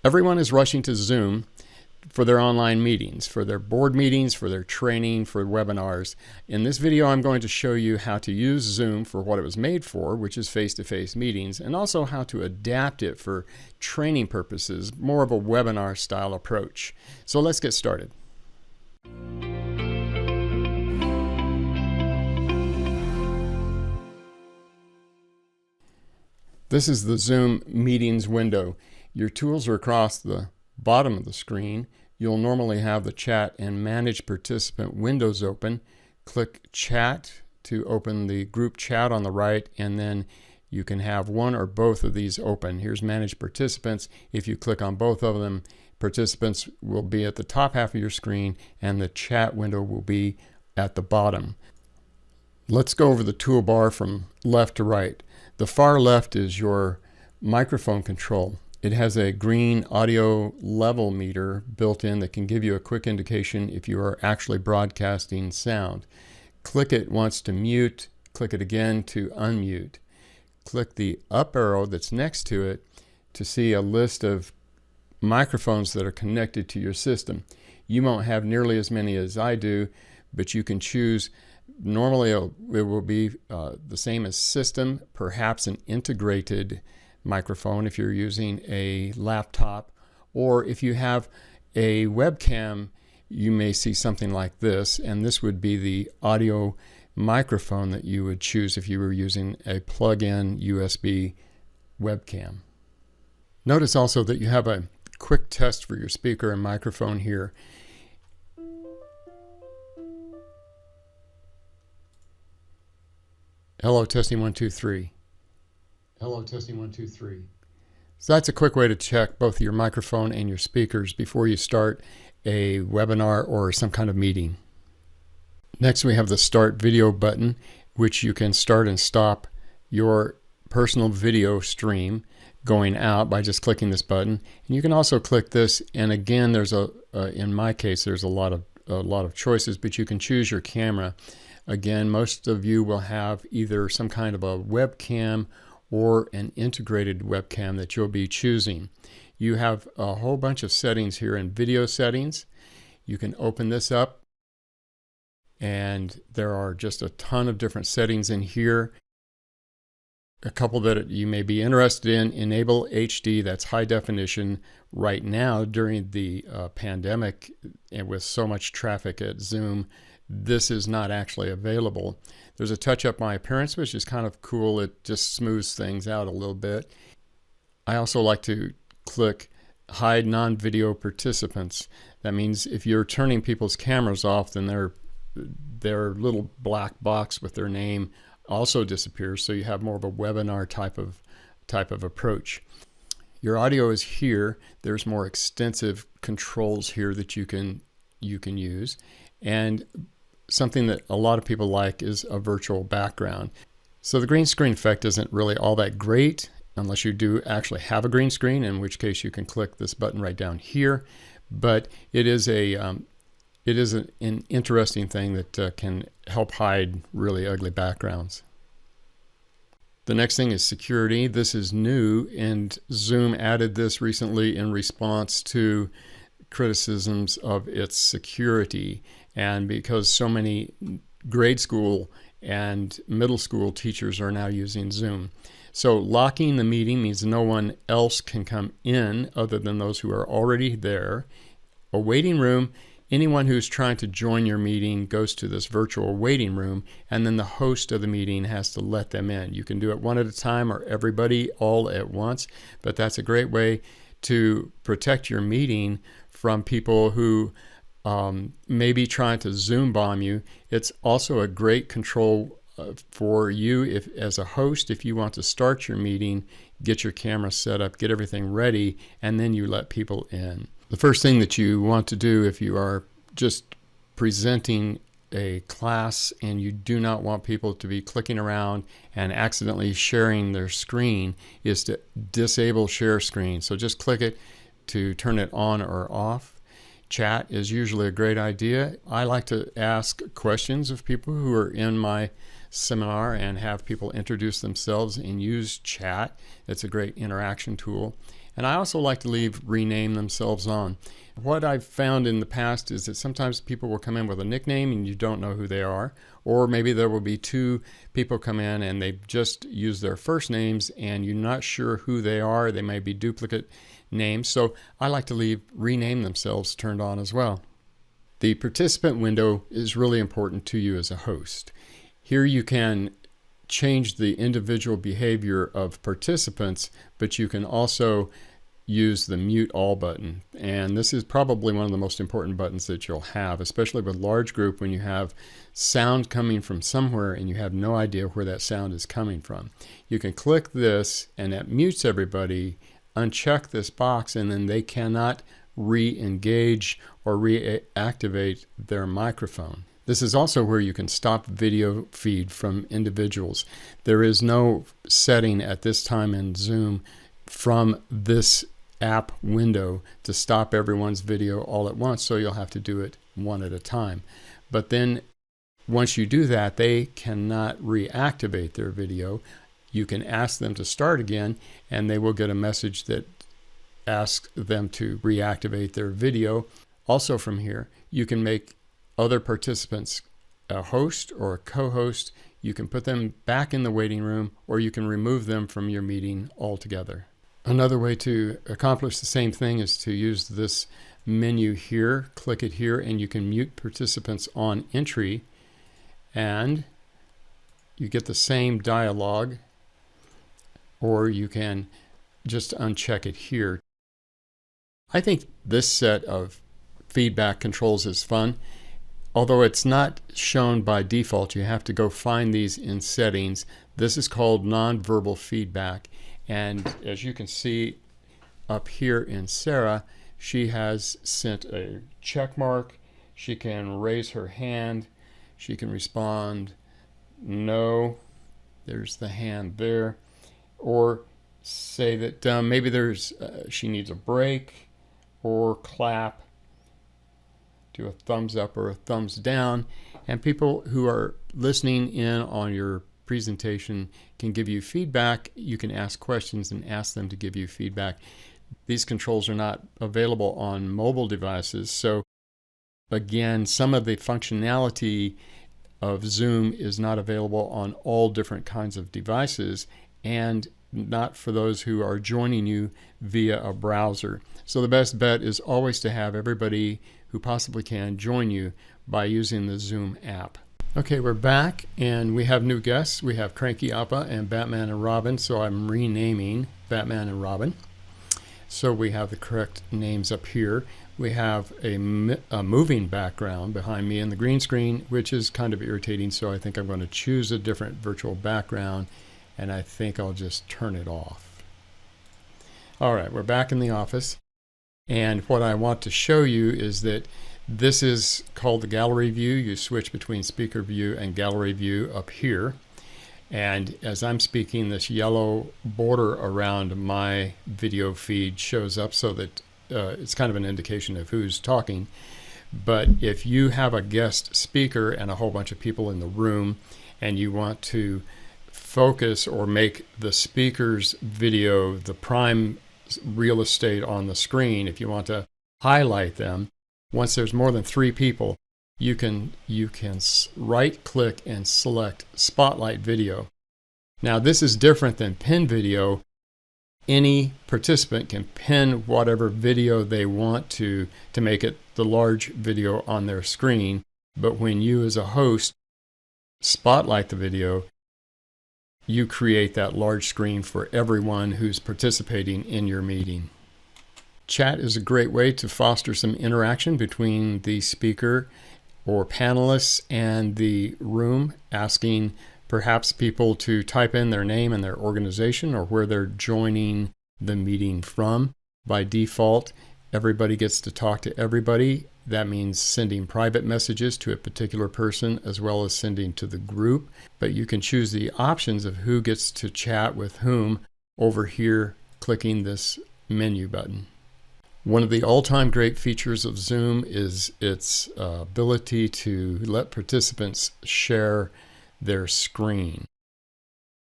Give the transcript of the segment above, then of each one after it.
Everyone is rushing to Zoom for their online meetings, for their board meetings, for their training, for webinars. In this video, I'm going to show you how to use Zoom for what it was made for, which is face-to-face meetings, and also how to adapt it for training purposes, more of a webinar style approach. So let's get started. This is the Zoom Meetings window. Your tools are across the bottom of the screen. You'll normally have the chat and manage participant windows open. Click chat to open the group chat on the right, and then you can have one or both of these open. Here's manage participants. If you click on both of them, participants will be at the top half of your screen and the chat window will be at the bottom. Let's go over the toolbar from left to right. The far left is your microphone control. It has a green audio level meter built in that can give you a quick indication if you are actually broadcasting sound. Click it once to mute, click it again to unmute. Click the up arrow that's next to it to see a list of microphones that are connected to your system. You won't have nearly as many as I do, but you can choose. Normally it will be the same as system, perhaps an integrated microphone if you're using a laptop, or if you have a webcam, you may see something like this, and this would be the audio microphone that you would choose if you were using a plug-in USB webcam. Notice also that you have a quick test for your speaker and microphone here. Hello, testing 1, 2, 3. Hello, testing 1, 2, 3. So that's a quick way to check both your microphone and your speakers before you start a webinar or some kind of meeting. Next, we have the Start Video button, which you can start and stop your personal video stream going out by just clicking this button. And you can also click this, and again, there's in my case, there's a lot of choices, but you can choose your camera. Again, most of you will have either some kind of a webcam or an integrated webcam that you'll be choosing. You have a whole bunch of settings here in video settings. You can open this up, and there are just a ton of different settings in here. A couple that you may be interested in: enable HD, that's high definition. Right now during the pandemic, and with so much traffic at Zoom, this is not actually available. There's a touch up my appearance, which is kind of cool. It just smooths things out a little bit. I also like to click hide non-video participants. That means if you're turning people's cameras off, then their little black box with their name also disappears, so you have more of a webinar type of approach. Your audio is here. There's more extensive controls here that you can use, and something that a lot of people like is a virtual background. So the green screen effect isn't really all that great unless you do actually have a green screen, in which case you can click this button right down here. But it is an interesting thing that can help hide really ugly backgrounds. The next thing is security. This is new, and Zoom added this recently in response to criticisms of its security, and because so many grade school and middle school teachers are now using Zoom. So locking the meeting means no one else can come in other than those who are already there. A waiting room: anyone who's trying to join your meeting goes to this virtual waiting room, and then the host of the meeting has to let them in. You can do it one at a time or everybody all at once, but that's a great way to protect your meeting from people who may be trying to Zoom bomb you. It's also a great control for you as a host, if you want to start your meeting, get your camera set up, get everything ready, and then you let people in. The first thing that you want to do if you are just presenting a class and you do not want people to be clicking around and accidentally sharing their screen is to disable share screen. So just click it to turn it on or off. Chat is usually a great idea. I like to ask questions of people who are in my seminar and have people introduce themselves and use chat. It's a great interaction tool. And I also like to leave rename themselves on. What I've found in the past is that sometimes people will come in with a nickname and you don't know who they are. Or maybe there will be two people come in and they just use their first names and you're not sure who they are. They may be duplicate names. So I like to leave rename themselves turned on as well. The participant window is really important to you as a host. Here you can change the individual behavior of participants, but you can also use the mute all button. And this is probably one of the most important buttons that you'll have, especially with large group when you have sound coming from somewhere and you have no idea where that sound is coming from. You can click this and that mutes everybody, uncheck this box, and then they cannot re-engage or reactivate their microphone. This is also where you can stop video feed from individuals. There is no setting at this time in Zoom from this app window to stop everyone's video all at once, so you'll have to do it one at a time. But then once you do that, they cannot reactivate their video. You can ask them to start again, and they will get a message that asks them to reactivate their video. Also from here, you can make other participants a host or a co-host. You can put them back in the waiting room, or you can remove them from your meeting altogether. Another way to accomplish the same thing is to use this menu here. Click it here and you can mute participants on entry and you get the same dialogue, or you can just uncheck it here. I think this set of feedback controls is fun. Although it's not shown by default, you have to go find these in settings. This is called nonverbal feedback. And as you can see up here in Sarah, she has sent a check mark. She can raise her hand. She can respond no. There's the hand there. Or say that maybe she needs a break, or clap, do a thumbs up or a thumbs down. And people who are listening in on your presentation can give you feedback. You can ask questions and ask them to give you feedback. These controls are not available on mobile devices. So again, some of the functionality of Zoom is not available on all different kinds of devices and not for those who are joining you via a browser. So the best bet is always to have everybody who possibly can join you by using the Zoom app. Okay, we're back and we have new guests. We have Cranky Appa and Batman and Robin, so I'm renaming Batman and Robin. So we have the correct names up here. We have a moving background behind me in the green screen, which is kind of irritating, so I think I'm going to choose a different virtual background, and I think I'll just turn it off. All right, we're back in the office, and what I want to show you is that this is called the gallery view. You switch between speaker view and gallery view up here. And as I'm speaking, this yellow border around my video feed shows up so that it's kind of an indication of who's talking. But if you have a guest speaker and a whole bunch of people in the room and you want to focus or make the speaker's video the prime real estate on the screen, if you want to highlight them, once there's more than 3 people, you can right click and select Spotlight Video. Now this is different than pin video. Any participant can pin whatever video they want to make it the large video on their screen. But when you as a host spotlight the video, you create that large screen for everyone who's participating in your meeting. Chat is a great way to foster some interaction between the speaker or panelists and the room, asking perhaps people to type in their name and their organization or where they're joining the meeting from. By default, everybody gets to talk to everybody. That means sending private messages to a particular person as well as sending to the group. But you can choose the options of who gets to chat with whom over here, clicking this menu button. One of the all-time great features of Zoom is its ability to let participants share their screen.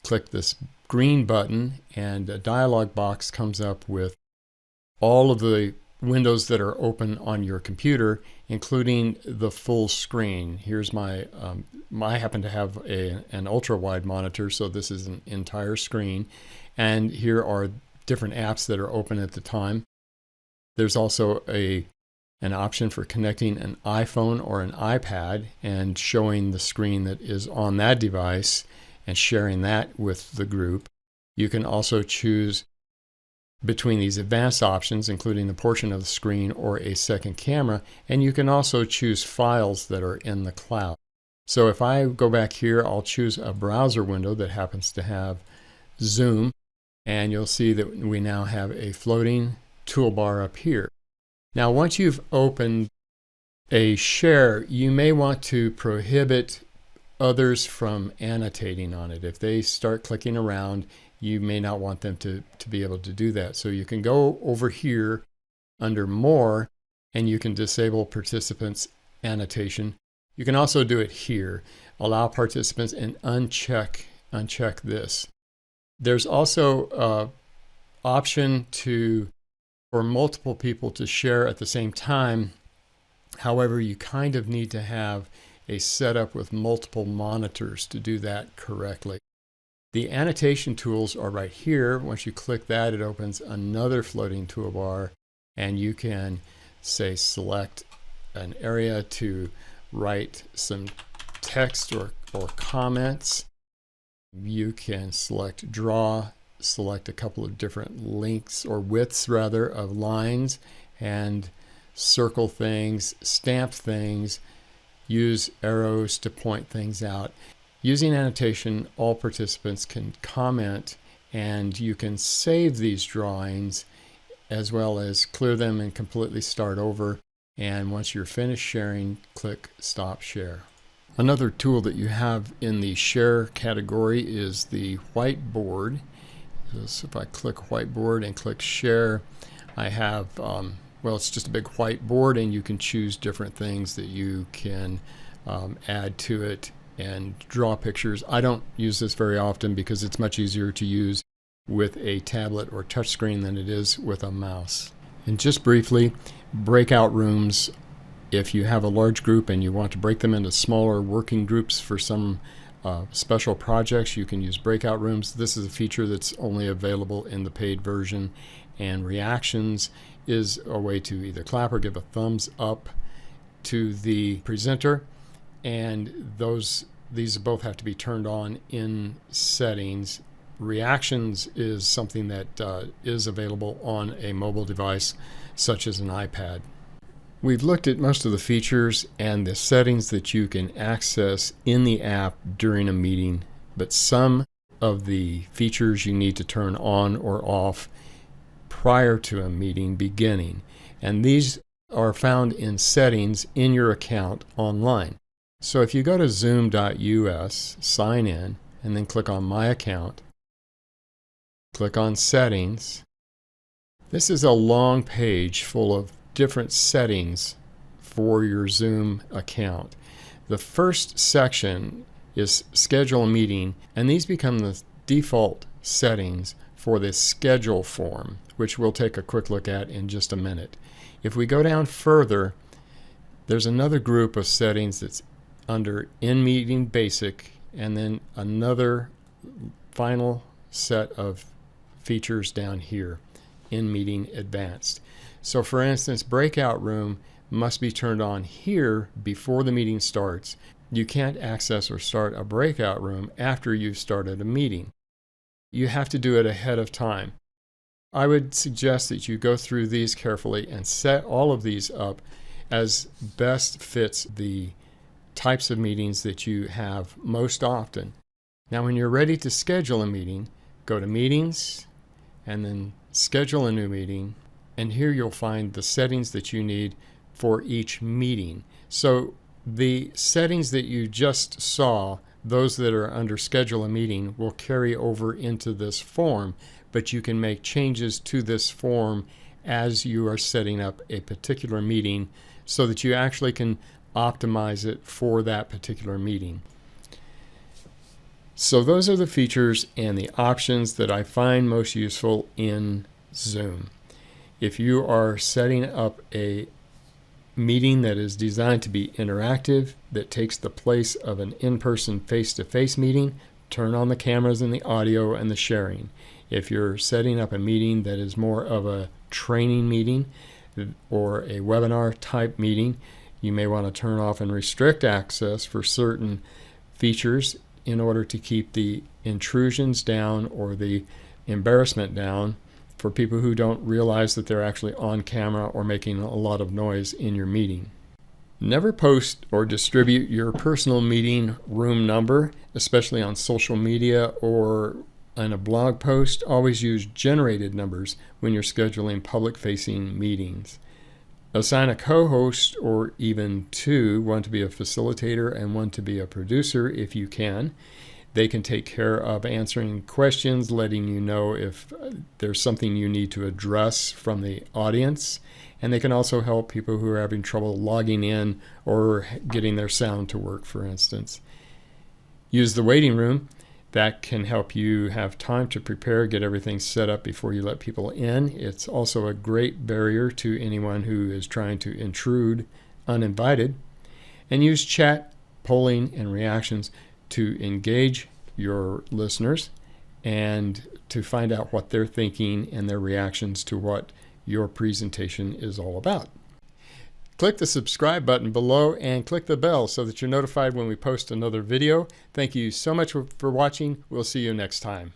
Click this green button and a dialog box comes up with all of the windows that are open on your computer, including the full screen. Here's my, I happen to have an ultra wide monitor, so this is an entire screen. And here are different apps that are open at the time. There's also an option for connecting an iPhone or an iPad and showing the screen that is on that device and sharing that with the group. You can also choose between these advanced options, including the portion of the screen or a second camera, and you can also choose files that are in the cloud. So if I go back here, I'll choose a browser window that happens to have Zoom, and you'll see that we now have a floating toolbar up here. Now, once you've opened a share, you may want to prohibit others from annotating on it. If they start clicking around, you may not want them to be able to do that. So you can go over here under More, and you can disable participants annotation. You can also do it here, allow participants, and uncheck this. There's also an option for multiple people to share at the same time. However, you kind of need to have a setup with multiple monitors to do that correctly. The annotation tools are right here. Once you click that, it opens another floating toolbar, and you can say select an area to write some text or comments. You can select draw, select a couple of different lengths or widths rather of lines, and circle things, stamp things, use arrows to point things out. Using annotation, all participants can comment, and you can save these drawings as well as clear them and completely start over. And once you're finished sharing, click Stop Share. Another tool that you have in the share category is the whiteboard. So if I click whiteboard and click share, I have, it's just a big whiteboard, and you can choose different things that you can add to it and draw pictures. I don't use this very often because it's much easier to use with a tablet or touchscreen than it is with a mouse. And just briefly, breakout rooms. If you have a large group and you want to break them into smaller working groups for some special projects, you can use breakout rooms. This is a feature that's only available in the paid version. And reactions is a way to either clap or give a thumbs up to the presenter. And these both have to be turned on in settings. Reactions is something that is available on a mobile device such as an iPad. We've looked at most of the features and the settings that you can access in the app during a meeting, but some of the features you need to turn on or off prior to a meeting beginning. And these are found in settings in your account online. So if you go to zoom.us, sign in, and then click on My Account, click on Settings. This is a long page full of different settings for your Zoom account. The first section is Schedule a Meeting, and these become the default settings for this schedule form, which we'll take a quick look at in just a minute. If we go down further, there's another group of settings that's under In-Meeting Basic, and then another final set of features down here, In-Meeting Advanced. So for instance, breakout room must be turned on here before the meeting starts. You can't access or start a breakout room after you've started a meeting. You have to do it ahead of time. I would suggest that you go through these carefully and set all of these up as best fits the types of meetings that you have most often. Now, when you're ready to schedule a meeting, go to Meetings and then Schedule a New Meeting, and here you'll find the settings that you need for each meeting. So the settings that you just saw, those that are under Schedule a Meeting, will carry over into this form, but you can make changes to this form as you are setting up a particular meeting so that you actually can optimize it for that particular meeting. So those are the features and the options that I find most useful in Zoom. If you are setting up a meeting that is designed to be interactive, that takes the place of an in-person face-to-face meeting, turn on the cameras and the audio and the sharing. If you're setting up a meeting that is more of a training meeting or a webinar type meeting, you may want to turn off and restrict access for certain features in order to keep the intrusions down or the embarrassment down for people who don't realize that they're actually on camera or making a lot of noise in your meeting. Never post or distribute your personal meeting room number, especially on social media or in a blog post. Always use generated numbers when you're scheduling public-facing meetings. Assign a co-host or even two, one to be a facilitator and one to be a producer if you can. They can take care of answering questions, letting you know if there's something you need to address from the audience. And they can also help people who are having trouble logging in or getting their sound to work, for instance. Use the waiting room. That can help you have time to prepare, get everything set up before you let people in. It's also a great barrier to anyone who is trying to intrude uninvited. And use chat, polling, and reactions to engage your listeners and to find out what they're thinking and their reactions to what your presentation is all about. Click the subscribe button below and click the bell so that you're notified when we post another video. Thank you so much for watching. We'll see you next time.